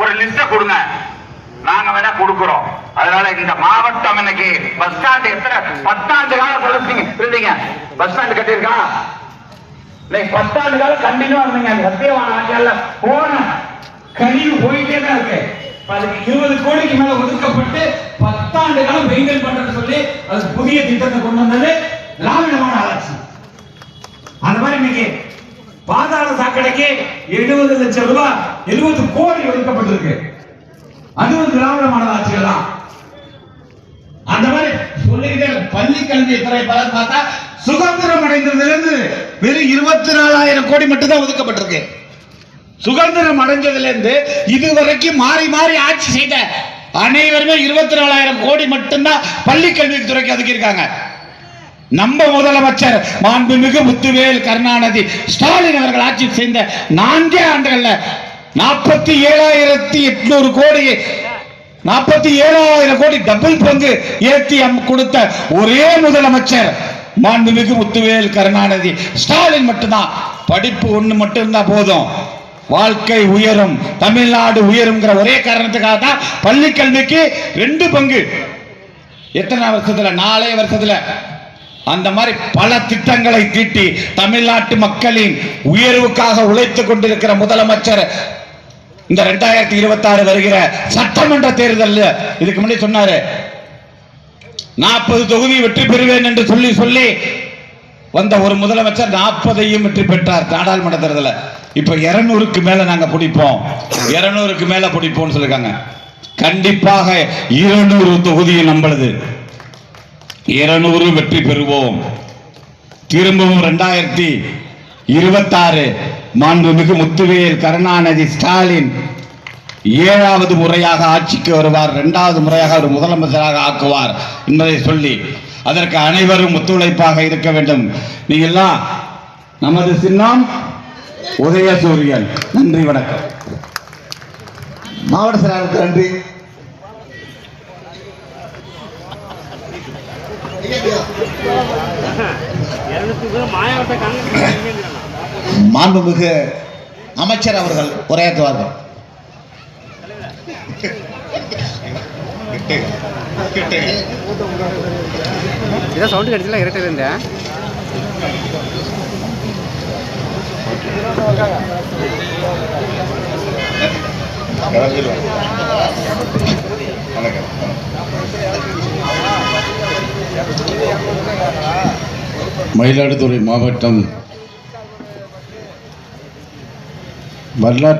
ஒரு லிஸ்ட கொடுங்க, நாங்க வேணா கொடுக்கிறோம். அதனால இந்த மாவட்டம் இன்னைக்கு பஸ் ஸ்டாண்ட் எத்தனை 10 ஆண்டு காலம் சொல்லுங்க, பஸ் ஸ்டாண்ட் கட்டியிருக்கா? 10 ஆண்டு காலம் கண்டினியூ இருந்தீங்க. சத்தியவான ஆட்சியால போன கழிவு போயிட்டே தான் இருக்கு. அதுக்கு 20 கோடிக்கு மேல ஒதுக்கப்பட்டு 10 ஆண்டு காலம் மெயின்டைன் பண்றது சொல்லி அது புதிய திட்டத்தை கொண்டு வந்தது திராவிடமான ஆட்சி. அந்த மாதிரி இன்னைக்கு பாதாள சாக்கடைக்கு 70 லட்சம் ரூபாய் 70 கோடி ஒதுக்கப்பட்டிருக்கு. அதுவும் திராவிடமான ஆட்சிகள் தான். அந்த மாதிரி சொல்லிக்கிட்டே பள்ளி கல்வித்துறை பார்த்தா சுதந்திரம் அடைந்ததிலிருந்து வெறும் 24,000 கோடி மட்டும் தான் ஒதுக்கப்பட்டிருக்கு. சுதந்திரம் அடைஞ்சதுல இருந்து இதுவரைக்கும் மாறி மாறி ஆட்சி செய்த அனைவருமே 24,000 கோடி மட்டும்தான் பள்ளி கல்வித்துறைக்கு ஒதுக்கியிருக்காங்க. நம்ம முதலமைச்சர் மாண்புமிகு முத்துவேல் கருணாநிதி ஸ்டாலின் அவர்கள் ஆட்சி செய்த 4 ஆண்டுகள்ல 47,800 கோடி 47,000 கோடி டபுள் பங்கு ஏற்றி கொடுத்த ஒரே முதலமைச்சர் மாண்புமிகு முத்துவேல் கருணாநிதி ஸ்டாலின் மட்டும்தான். படிப்பு ஒண்ணு மட்டும் இருந்தா போதும், வாழ்க்கை உயரும், தமிழ்நாடு உயரும் ஒரே காரணத்துக்காக தான் பள்ளி கல்விக்கு 2 பங்கு எத்தனை வருஷத்துல 4 வருஷத்துல அந்த மாதிரி பல திட்டங்களை தீட்டி தமிழ்நாட்டு மக்களின் உயர்வுக்காக உழைத்துக் கொண்டிருக்கிற முதலமைச்சர் இந்த 2026 வருகிற சட்டமன்ற தேர்தல் இதுக்கு முன்னாடி சொன்னாரு 40 தொகுதி வெற்றி பெறுவேன் என்று சொல்லி வந்த ஒரு முதலமைச்சர் 40ஐயும் வெற்றி பெற்றார் நாடாளுமன்ற தேர்தலில். இப்ப 200க்கு மேல நாங்க பிடிப்போம், 200க்கு மேல பிடிப்போம் சொல்லிருக்காங்க. கண்டிப்பாக 200 தொகுதியும் நம்மளது, 200 வெற்றி பெறுவோம். திரும்பவும் 2026 மாண்புமிகு முத்துவேல் கருணாநிதி ஸ்டாலின் 7வது முறையாக ஆட்சிக்கு வருவார், 2வது முறையாக ஒரு முதலமைச்சராக ஆக்குவார் என்பதை சொல்லி அதற்கு அனைவரும் ஒத்துழைப்பாக இருக்க வேண்டும். நீங்கள்லாம் நமது சின்னம் உதயசூரியன். நன்றி, வணக்கம். மாவட்ட செயலாளருக்கு நன்றி. மாண்புமிகு அமைச்சர் அவர்கள் உரையாற்றுவார்கள். இதான் சவுண்ட் கிடைச்சல இரட்டை இருந்தேன். மயிலாடுதுறை மாவட்டம் வரலாற்று